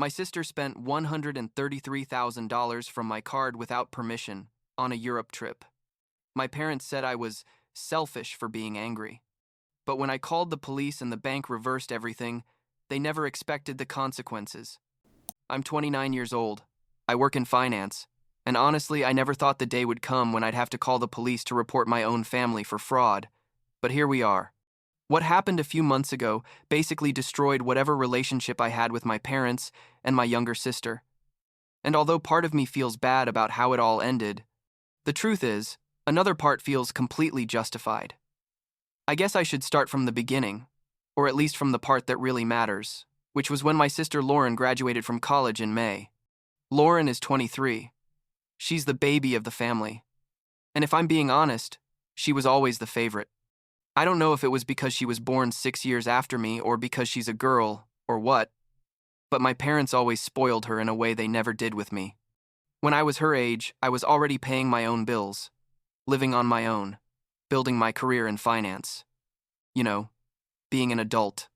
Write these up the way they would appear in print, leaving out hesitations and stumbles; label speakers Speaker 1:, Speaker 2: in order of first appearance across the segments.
Speaker 1: My sister spent $133,000 from my card without permission on a Europe trip. My parents said I was selfish for being angry. But when I called the police and the bank reversed everything, they never expected the consequences. I'm 29 years old. I work in finance. And honestly, I never thought the day would come when I'd have to call the police to report my own family for fraud. But here we are. What happened a few months ago basically destroyed whatever relationship I had with my parents and my younger sister. And although part of me feels bad about how it all ended, the truth is, another part feels completely justified. I guess I should start from the beginning, or at least from the part that really matters, which was when my sister Lauren graduated from college in May. Lauren is 23. She's the baby of the family. And if I'm being honest, she was always the favorite. I don't know if it was because she was born 6 years after me or because she's a girl, or what, but my parents always spoiled her in a way they never did with me. When I was her age, I was already paying my own bills, living on my own, building my career in finance. You know, being an adult.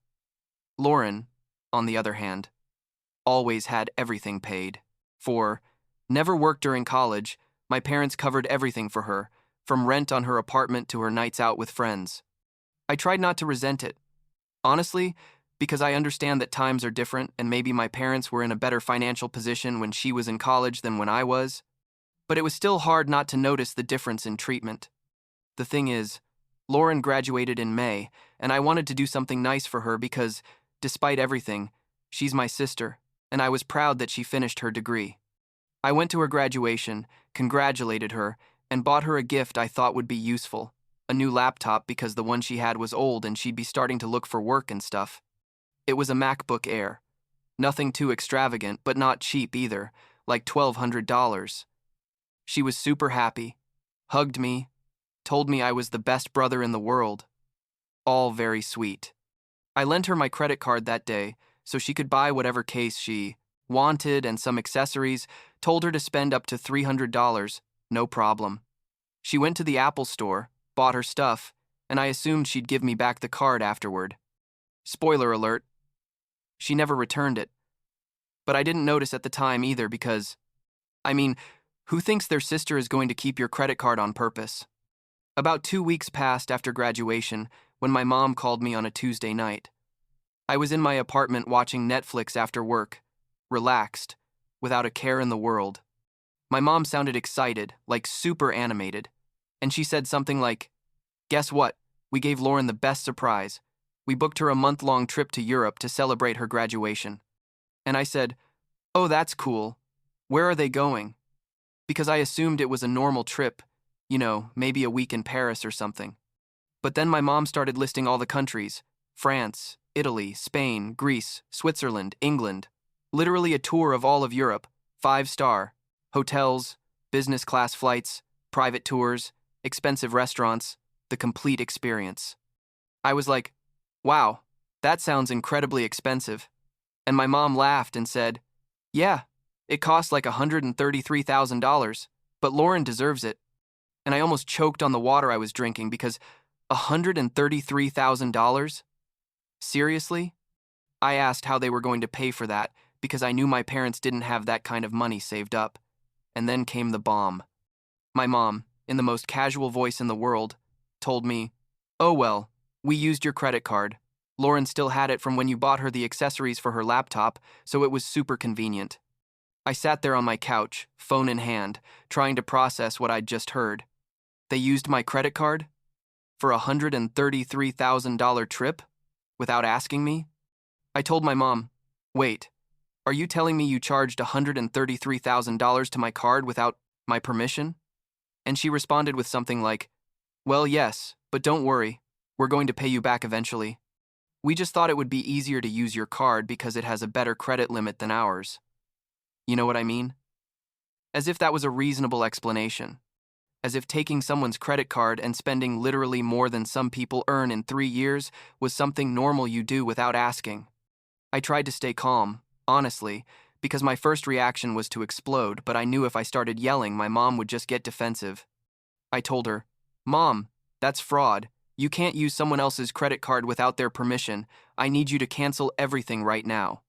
Speaker 1: Lauren, on the other hand, always had everything paid. Never worked during college, my parents covered everything for her, from rent on her apartment to her nights out with friends. I tried not to resent it. Honestly, because I understand that times are different and maybe my parents were in a better financial position when she was in college than when I was. But it was still hard not to notice the difference in treatment. The thing is, Lauren graduated in May, and I wanted to do something nice for her because, despite everything, she's my sister, and I was proud that she finished her degree. I went to her graduation, congratulated her, and bought her a gift I thought would be useful. A new laptop because the one she had was old and she'd be starting to look for work and stuff. It was a MacBook Air. Nothing too extravagant, but not cheap either, like $1,200. She was super happy, hugged me, told me I was the best brother in the world. All very sweet. I lent her my credit card that day so she could buy whatever case she wanted and some accessories, told her to spend up to $300, no problem. She went to the Apple store, bought her stuff, and I assumed she'd give me back the card afterward. Spoiler alert, she never returned it. But I didn't notice at the time either because, who thinks their sister is going to keep your credit card on purpose? About 2 weeks passed after graduation when my mom called me on a Tuesday night. I was in my apartment watching Netflix after work, relaxed, without a care in the world. My mom sounded excited, like super animated, and she said something like, "Guess what? We gave Lauren the best surprise. We booked her a month-long trip to Europe to celebrate her graduation." And I said, "Oh, that's cool. Where are they going?" Because I assumed it was a normal trip, maybe a week in Paris or something. But then my mom started listing all the countries: France, Italy, Spain, Greece, Switzerland, England. Literally a tour of all of Europe, 5-star, hotels, business class flights, private tours, expensive restaurants, the complete experience. I was like, wow, that sounds incredibly expensive. And my mom laughed and said, yeah, it costs like $133,000, but Lauren deserves it. And I almost choked on the water I was drinking because $133,000? Seriously? I asked how they were going to pay for that because I knew my parents didn't have that kind of money saved up. And then came the bomb. My mom, in the most casual voice in the world, told me, "Oh well, we used your credit card. Lauren still had it from when you bought her the accessories for her laptop, so it was super convenient." I sat there on my couch, phone in hand, trying to process what I'd just heard. They used my credit card? For a $133,000 trip? Without asking me? I told my mom, "Wait, are you telling me you charged $133,000 to my card without my permission?" And she responded with something like, "Well, yes, but don't worry, we're going to pay you back eventually. We just thought it would be easier to use your card because it has a better credit limit than ours." You know what I mean? As if that was a reasonable explanation. As if taking someone's credit card and spending literally more than some people earn in 3 years was something normal you do without asking. I tried to stay calm, honestly, because my first reaction was to explode, but I knew if I started yelling, my mom would just get defensive. I told her, "Mom, that's fraud. You can't use someone else's credit card without their permission. I need you to cancel everything right now."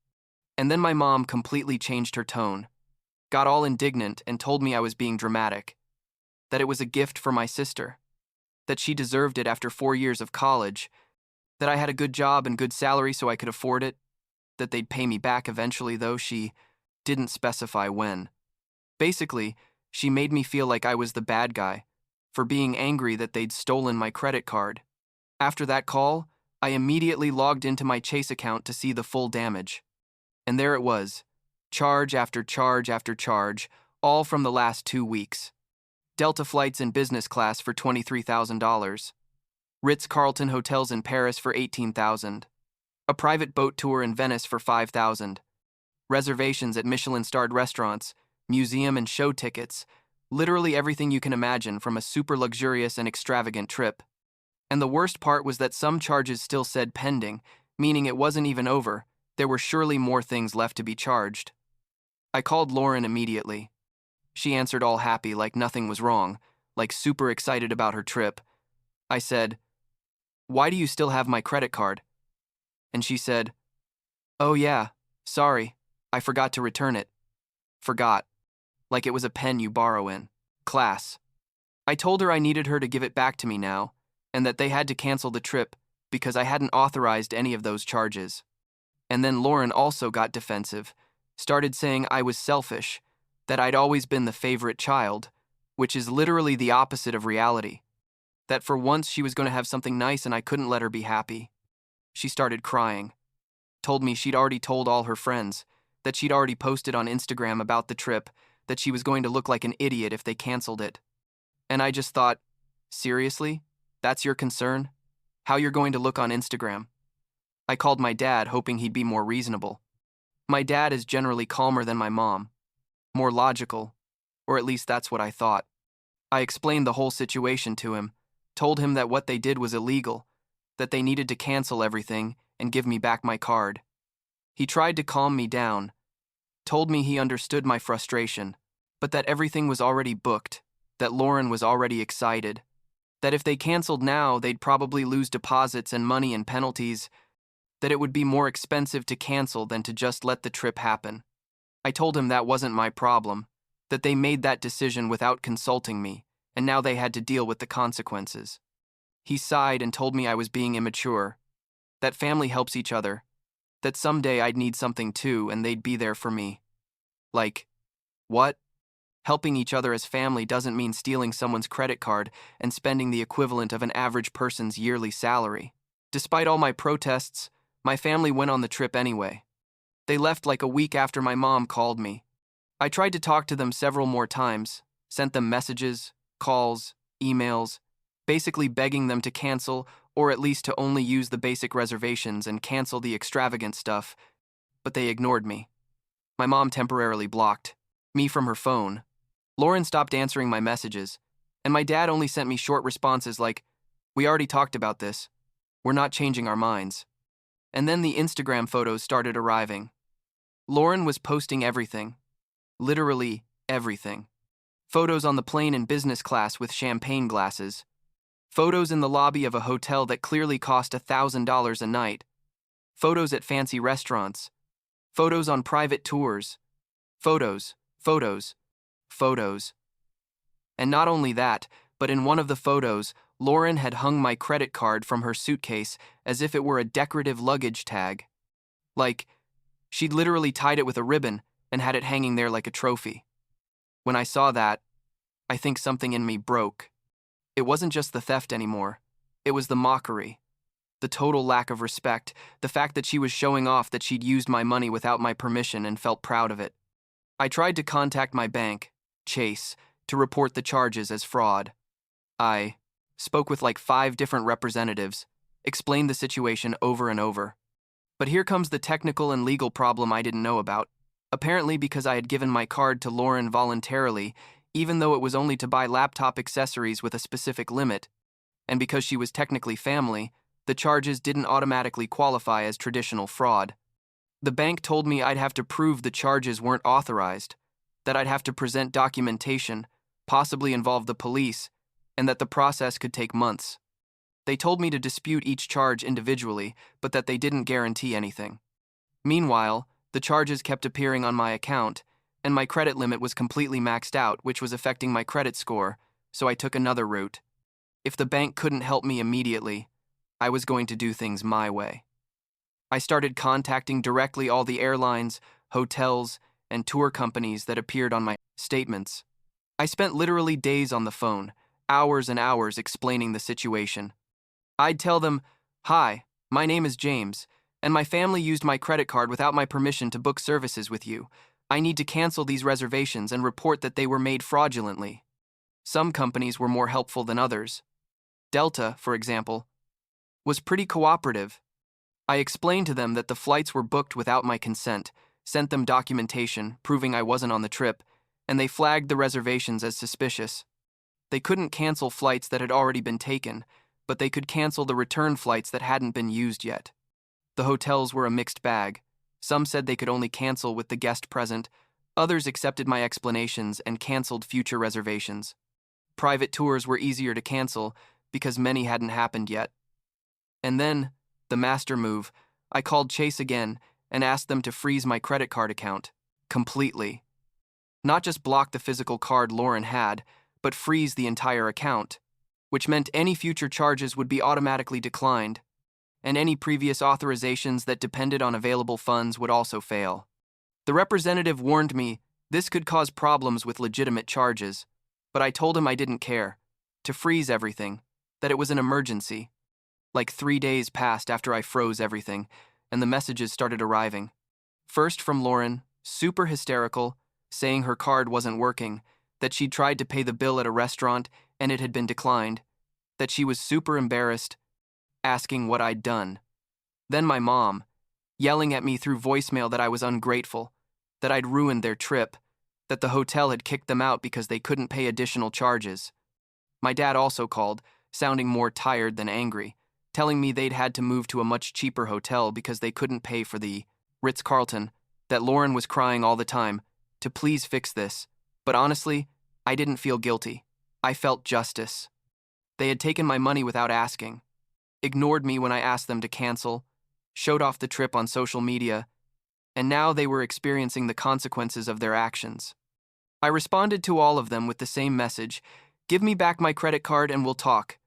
Speaker 1: And then my mom completely changed her tone, got all indignant, and told me I was being dramatic, that it was a gift for my sister, that she deserved it after 4 years of college, that I had a good job and good salary so I could afford it, that they'd pay me back eventually, though she didn't specify when. Basically, she made me feel like I was the bad guy for being angry that they'd stolen my credit card. After that call, I immediately logged into my Chase account to see the full damage. And there it was, charge after charge after charge, all from the last 2 weeks. Delta flights in business class for $23,000. Ritz-Carlton hotels in Paris for $18,000. A private boat tour in Venice for $5,000. Reservations at Michelin-starred restaurants, museum and show tickets, literally everything you can imagine from a super luxurious and extravagant trip. And the worst part was that some charges still said pending, meaning it wasn't even over. There were surely more things left to be charged. I called Lauren immediately. She answered all happy, like nothing was wrong, like super excited about her trip. I said, "Why do you still have my credit card?" And she said, "Oh yeah, sorry, I forgot to return it." Forgot. Like it was a pen you borrow in class. I told her I needed her to give it back to me now, and that they had to cancel the trip because I hadn't authorized any of those charges. And then Lauren also got defensive, started saying I was selfish, that I'd always been the favorite child, which is literally the opposite of reality. That for once she was going to have something nice and I couldn't let her be happy. She started crying, told me she'd already told all her friends, that she'd already posted on Instagram about the trip, that she was going to look like an idiot if they canceled it. And I just thought, seriously? That's your concern? How you're going to look on Instagram? I called my dad, hoping he'd be more reasonable. My dad is generally calmer than my mom, more logical, or at least that's what I thought. I explained the whole situation to him, told him that what they did was illegal, that they needed to cancel everything and give me back my card. He tried to calm me down, told me he understood my frustration, but that everything was already booked, that Lauren was already excited, that if they canceled now, they'd probably lose deposits and money and penalties, that it would be more expensive to cancel than to just let the trip happen. I told him that wasn't my problem, that they made that decision without consulting me, and now they had to deal with the consequences. He sighed and told me I was being immature, that family helps each other, that someday I'd need something too and they'd be there for me. Like, what? Helping each other as family doesn't mean stealing someone's credit card and spending the equivalent of an average person's yearly salary. Despite all my protests, my family went on the trip anyway. They left like a week after my mom called me. I tried to talk to them several more times, sent them messages, calls, emails, basically begging them to cancel or at least to only use the basic reservations and cancel the extravagant stuff, but they ignored me. My mom temporarily blocked me from her phone. Lauren stopped answering my messages, and my dad only sent me short responses like, "We already talked about this. We're not changing our minds." And then the Instagram photos started arriving. Lauren was posting everything. Literally everything. Photos on the plane in business class with champagne glasses. Photos in the lobby of a hotel that clearly cost $1,000 a night. Photos at fancy restaurants. Photos on private tours. Photos, photos, photos. And not only that, but in one of the photos, Lauren had hung my credit card from her suitcase as if it were a decorative luggage tag. Like, she'd literally tied it with a ribbon and had it hanging there like a trophy. When I saw that, I think something in me broke. It wasn't just the theft anymore. It was the mockery, the total lack of respect, the fact that she was showing off that she'd used my money without my permission and felt proud of it. I tried to contact my bank, Chase, to report the charges as fraud. I spoke with like 5 different representatives, explained the situation over and over. But here comes the technical and legal problem I didn't know about. Apparently because I had given my card to Lauren voluntarily, even though it was only to buy laptop accessories with a specific limit, and because she was technically family, the charges didn't automatically qualify as traditional fraud. The bank told me I'd have to prove the charges weren't authorized, that I'd have to present documentation, possibly involve the police, and that the process could take months. They told me to dispute each charge individually, but that they didn't guarantee anything. Meanwhile, The charges kept appearing on my account, and my credit limit was completely maxed out, which was affecting my credit score, so I took another route. If the bank couldn't help me immediately, I was going to do things my way. I started contacting directly all the airlines, hotels, and tour companies that appeared on my statements. I spent literally days on the phone, hours and hours explaining the situation. I'd tell them, "Hi, my name is James, and my family used my credit card without my permission to book services with you. I need to cancel these reservations and report that they were made fraudulently." Some companies were more helpful than others. Delta, for example, was pretty cooperative. I explained to them that the flights were booked without my consent, sent them documentation proving I wasn't on the trip, and they flagged the reservations as suspicious. They couldn't cancel flights that had already been taken, but they could cancel the return flights that hadn't been used yet. The hotels were a mixed bag. Some said they could only cancel with the guest present. Others accepted my explanations and canceled future reservations. Private tours were easier to cancel because many hadn't happened yet. And then, the master move, I called Chase again and asked them to freeze my credit card account. Completely. Not just block the physical card Lauren had, but freeze the entire account, which meant any future charges would be automatically declined, and any previous authorizations that depended on available funds would also fail. The representative warned me this could cause problems with legitimate charges, but I told him I didn't care, to freeze everything, that it was an emergency. Like 3 days passed after I froze everything, and the messages started arriving. First from Lauren, super hysterical, saying her card wasn't working, that she'd tried to pay the bill at a restaurant and it had been declined, that she was super embarrassed, asking what I'd done. Then my mom, yelling at me through voicemail that I was ungrateful, that I'd ruined their trip, that the hotel had kicked them out because they couldn't pay additional charges. My dad also called, sounding more tired than angry, telling me they'd had to move to a much cheaper hotel because they couldn't pay for the Ritz-Carlton, that Lauren was crying all the time, to please fix this. But honestly, I didn't feel guilty. I felt justice. They had taken my money without asking, ignored me when I asked them to cancel, showed off the trip on social media, and now they were experiencing the consequences of their actions. I responded to all of them with the same message: give me back my credit card and we'll talk.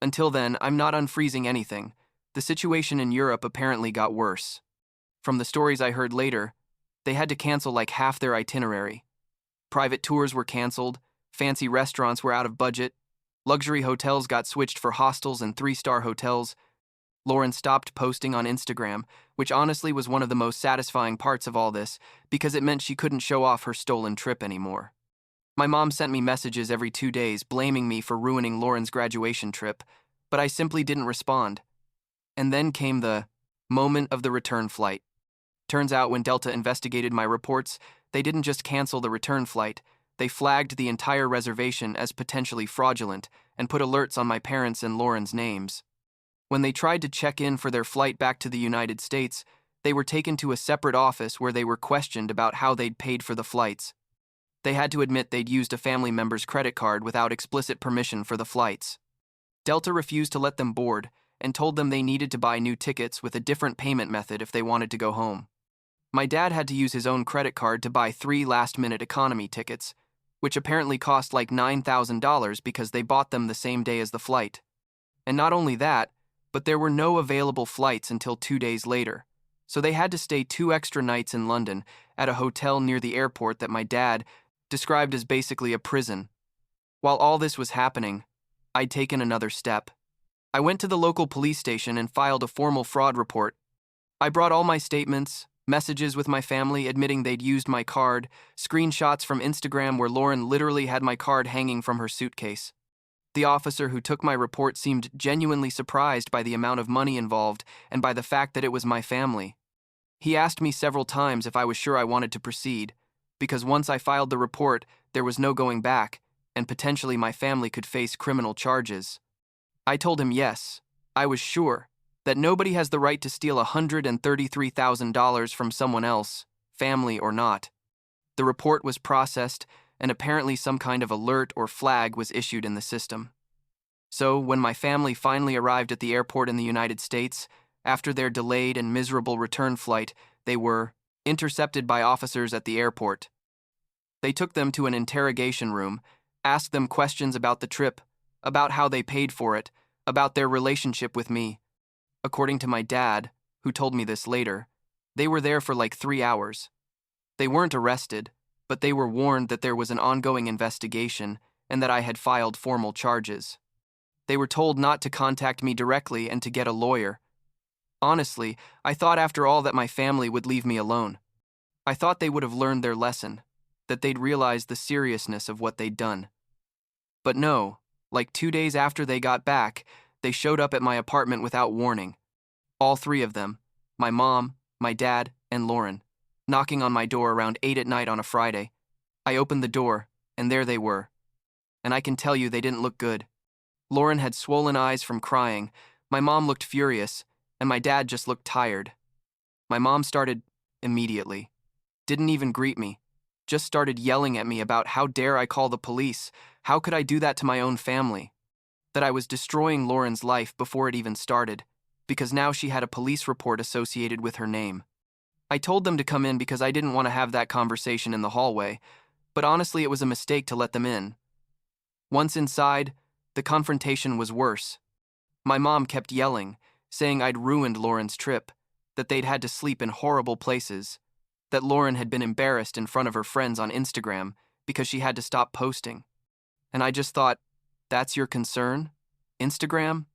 Speaker 1: Until then, I'm not unfreezing anything. The situation in Europe apparently got worse. From the stories I heard later, they had to cancel like half their itinerary. Private tours were canceled, fancy restaurants were out of budget, luxury hotels got switched for hostels and 3-star hotels. Lauren stopped posting on Instagram, which honestly was one of the most satisfying parts of all this, because it meant she couldn't show off her stolen trip anymore. My mom sent me messages every 2 days blaming me for ruining Lauren's graduation trip, but I simply didn't respond. And then came the moment of the return flight. Turns out when Delta investigated my reports, they didn't just cancel the return flight, they flagged the entire reservation as potentially fraudulent and put alerts on my parents' and Lauren's names. When they tried to check in for their flight back to the United States, they were taken to a separate office where they were questioned about how they'd paid for the flights. They had to admit they'd used a family member's credit card without explicit permission for the flights. Delta refused to let them board and told them they needed to buy new tickets with a different payment method if they wanted to go home. My dad had to use his own credit card to buy 3 last-minute economy tickets, which apparently cost like $9,000 because they bought them the same day as the flight. And not only that, but there were no available flights until 2 days later, so they had to stay 2 extra nights in London at a hotel near the airport that my dad described as basically a prison. While all this was happening, I'd taken another step. I went to the local police station and filed a formal fraud report. I brought all my statements, messages with my family admitting they'd used my card, screenshots from Instagram where Lauren literally had my card hanging from her suitcase. The officer who took my report seemed genuinely surprised by the amount of money involved and by the fact that it was my family. He asked me several times if I was sure I wanted to proceed, because once I filed the report, there was no going back, and potentially my family could face criminal charges. I told him yes, I was sure, that nobody has the right to steal $133,000 from someone else, family or not. The report was processed, and apparently some kind of alert or flag was issued in the system. So, when my family finally arrived at the airport in the United States, after their delayed and miserable return flight, they were intercepted by officers at the airport. They took them to an interrogation room, asked them questions about the trip, about how they paid for it, about their relationship with me. According to my dad, who told me this later, they were there for like 3 hours. They weren't arrested, but they were warned that there was an ongoing investigation and that I had filed formal charges. They were told not to contact me directly and to get a lawyer. Honestly, I thought after all that my family would leave me alone. I thought they would have learned their lesson, that they'd realize the seriousness of what they'd done. But no, like 2 days after they got back, they showed up at my apartment without warning. All 3 of them, my mom, my dad, and Lauren, knocking on my door around 8 at night on a Friday. I opened the door, and there they were. And I can tell you they didn't look good. Lauren had swollen eyes from crying, my mom looked furious, and my dad just looked tired. My mom started immediately. Didn't even greet me. Just started yelling at me about how dare I call the police, how could I do that to my own family? That I was destroying Lauren's life before it even started, because now she had a police report associated with her name. I told them to come in because I didn't want to have that conversation in the hallway, but honestly it was a mistake to let them in. Once inside, the confrontation was worse. My mom kept yelling, saying I'd ruined Lauren's trip, that they'd had to sleep in horrible places, that Lauren had been embarrassed in front of her friends on Instagram because she had to stop posting. And I just thought, that's your concern? Instagram?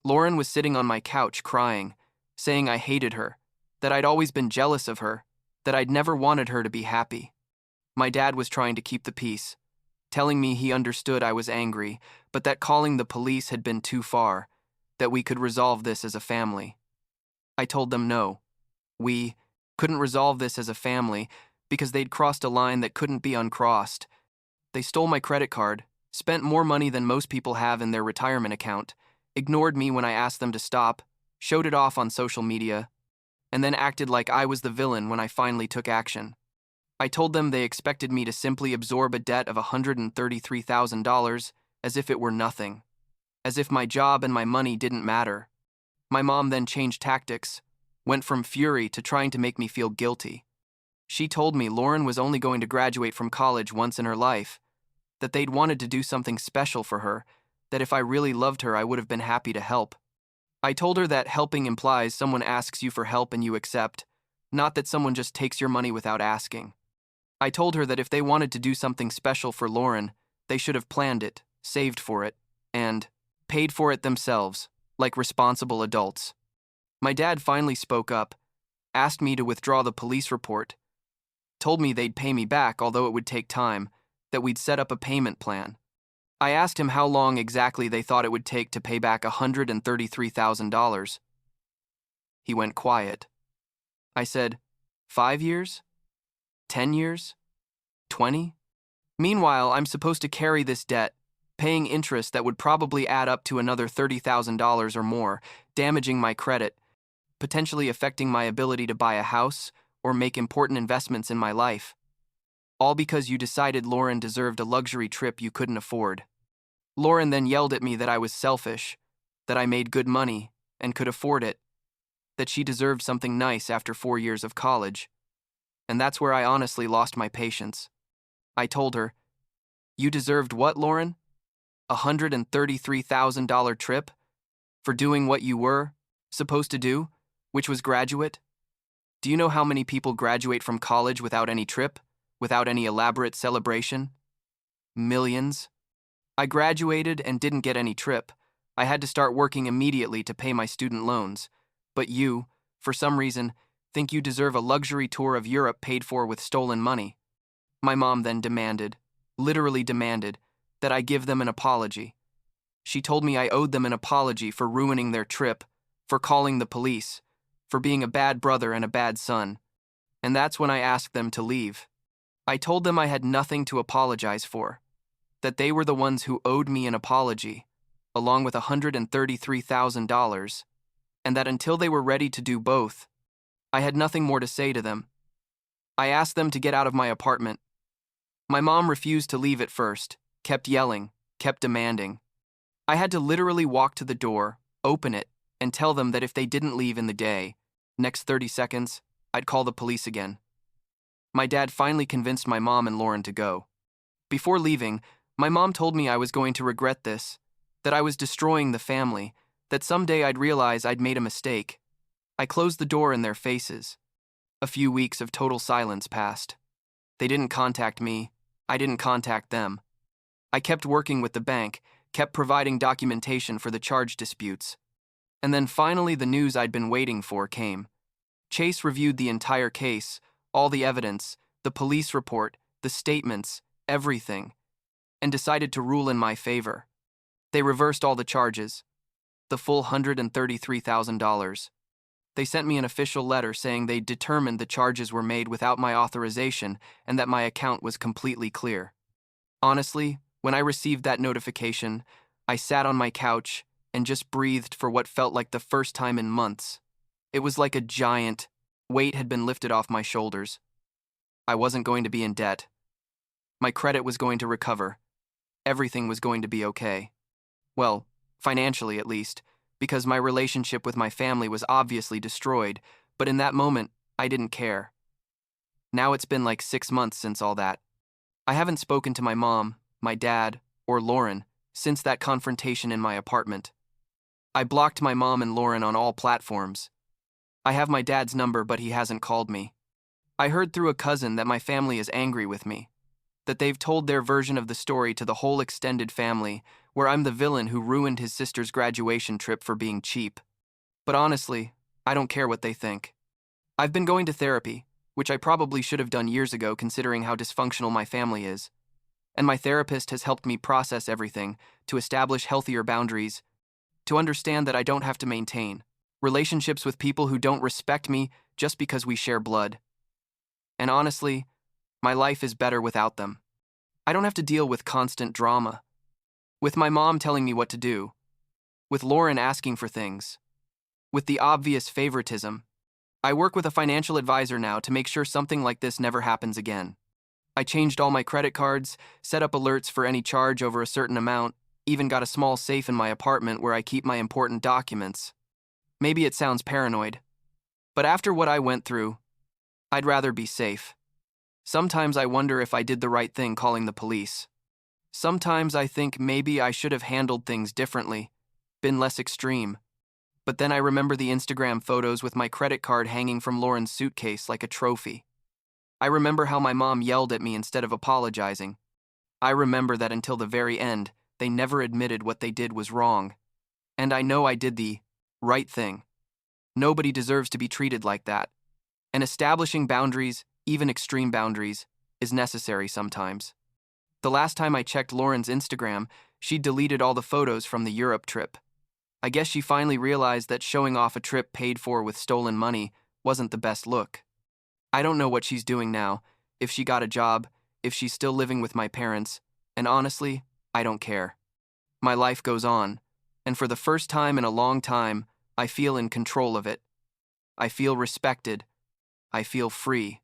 Speaker 1: Lauren was sitting on my couch crying, saying I hated her, that I'd always been jealous of her, that I'd never wanted her to be happy. My dad was trying to keep the peace, telling me he understood I was angry, but that calling the police had been too far, that we could resolve this as a family. I told them no. We couldn't resolve this as a family because they'd crossed a line that couldn't be uncrossed. They stole my credit card, spent more money than most people have in their retirement account, ignored me when I asked them to stop, showed it off on social media, and then acted like I was the villain when I finally took action. I told them they expected me to simply absorb a debt of $133,000 as if it were nothing, as if my job and my money didn't matter. My mom then changed tactics, went from fury to trying to make me feel guilty. She told me Lauren was only going to graduate from college once in her life, that they'd wanted to do something special for her, that if I really loved her I would have been happy to help. I told her that helping implies someone asks you for help and you accept, not that someone just takes your money without asking. I told her that if they wanted to do something special for Lauren, they should have planned it, saved for it, and paid for it themselves, like responsible adults. My dad finally spoke up, asked me to withdraw the police report, told me they'd pay me back although it would take time, that we'd set up a payment plan. I asked him how long exactly they thought it would take to pay back $133,000. He went quiet. I said, 5 years? 10 years? 20? Meanwhile, I'm supposed to carry this debt, paying interest that would probably add up to another $30,000 or more, damaging my credit, potentially affecting my ability to buy a house or make important investments in my life. All because you decided Lauren deserved a luxury trip you couldn't afford. Lauren then yelled at me that I was selfish, that I made good money and could afford it, that she deserved something nice after 4 years of college. And that's where I honestly lost my patience. I told her, you deserved what, Lauren? $133,000 trip? For doing what you were supposed to do, which was graduate? Do you know how many people graduate from college without any trip, without any elaborate celebration? Millions. I graduated and didn't get any trip. I had to start working immediately to pay my student loans. But you, for some reason, think you deserve a luxury tour of Europe paid for with stolen money. My mom then demanded, literally demanded, that I give them an apology. She told me I owed them an apology for ruining their trip, for calling the police, for being a bad brother and a bad son. And that's when I asked them to leave. I told them I had nothing to apologize for, that they were the ones who owed me an apology, along with $133,000, and that until they were ready to do both, I had nothing more to say to them. I asked them to get out of my apartment. My mom refused to leave at first, kept yelling, kept demanding. I had to literally walk to the door, open it, and tell them that if they didn't leave in the day, next 30 seconds, I'd call the police again. My dad finally convinced my mom and Lauren to go. Before leaving, my mom told me I was going to regret this, that I was destroying the family, that someday I'd realize I'd made a mistake. I closed the door in their faces. A few weeks of total silence passed. They didn't contact me. I didn't contact them. I kept working with the bank, kept providing documentation for the charge disputes. And then finally the news I'd been waiting for came. Chase reviewed the entire case, all the evidence, the police report, the statements, everything, and decided to rule in my favor. They reversed all the charges, the full $133,000. They sent me an official letter saying they determined the charges were made without my authorization and that my account was completely clear. Honestly, when I received that notification, I sat on my couch and just breathed for what felt like the first time in months. It was like a giant weight had been lifted off my shoulders. I wasn't going to be in debt. My credit was going to recover. Everything was going to be okay. Well, financially at least, because my relationship with my family was obviously destroyed, but in that moment, I didn't care. Now it's been like 6 months since all that. I haven't spoken to my mom, my dad, or Lauren since that confrontation in my apartment. I blocked my mom and Lauren on all platforms. I have my dad's number, but he hasn't called me. I heard through a cousin that my family is angry with me, that they've told their version of the story to the whole extended family, where I'm the villain who ruined his sister's graduation trip for being cheap. But honestly, I don't care what they think. I've been going to therapy, which I probably should have done years ago considering how dysfunctional my family is. And my therapist has helped me process everything, to establish healthier boundaries, to understand that I don't have to maintain relationships with people who don't respect me just because we share blood. And honestly, my life is better without them. I don't have to deal with constant drama, with my mom telling me what to do, with Lauren asking for things, with the obvious favoritism. I work with a financial advisor now to make sure something like this never happens again. I changed all my credit cards, set up alerts for any charge over a certain amount, even got a small safe in my apartment where I keep my important documents. Maybe it sounds paranoid, but after what I went through, I'd rather be safe. Sometimes I wonder if I did the right thing calling the police. Sometimes I think maybe I should have handled things differently, been less extreme. But then I remember the Instagram photos with my credit card hanging from Lauren's suitcase like a trophy. I remember how my mom yelled at me instead of apologizing. I remember that until the very end, they never admitted what they did was wrong. And I know I did the right thing. Nobody deserves to be treated like that. And establishing boundaries, even extreme boundaries, is necessary sometimes. The last time I checked Lauren's Instagram, she deleted all the photos from the Europe trip. I guess she finally realized that showing off a trip paid for with stolen money wasn't the best look. I don't know what she's doing now, if she got a job, if she's still living with my parents, and honestly, I don't care. My life goes on, and for the first time in a long time, I feel in control of it. I feel respected. I feel free.